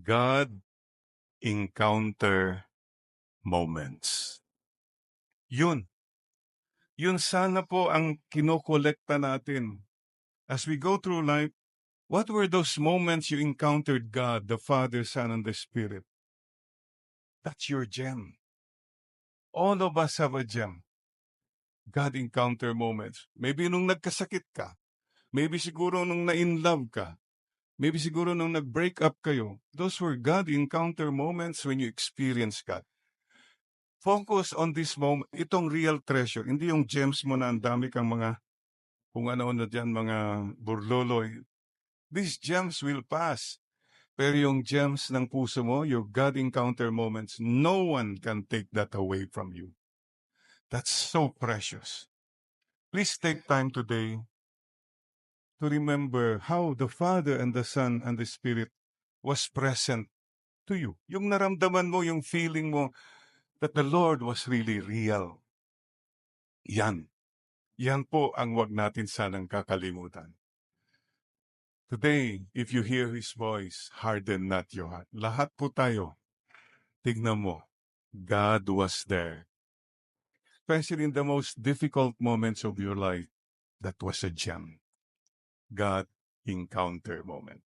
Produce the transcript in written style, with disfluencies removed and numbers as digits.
God encounter moments. Yun. Yun sana po ang kinokolekta natin. As we go through life, what were those moments you encountered God, the Father, Son, and the Spirit? That's your gem. All of us have a gem. God encounter moments. Maybe nung nagkasakit ka. Maybe siguro nung na-in-love ka. Maybe siguro nung nag-break up kayo. Those were God encounter moments when you experience God. Focus on this moment, itong real treasure. Hindi yung gems mo na ang dami kang mga, kung ano-ano dyan, mga burloloy. These gems will pass. Pero yung gems ng puso mo, your God encounter moments, no one can take that away from you. That's so precious. Please take time today to remember how the Father and the Son and the Spirit was present to you. Yung naramdaman mo, yung feeling mo that the Lord was really real. Yan. Yan po ang wag natin sanang kakalimutan. Today, if you hear His voice, harden not your heart. Lahat po tayo, tignan mo, God was there. Especially in the most difficult moments of your life, that was a gem. God encounter moment.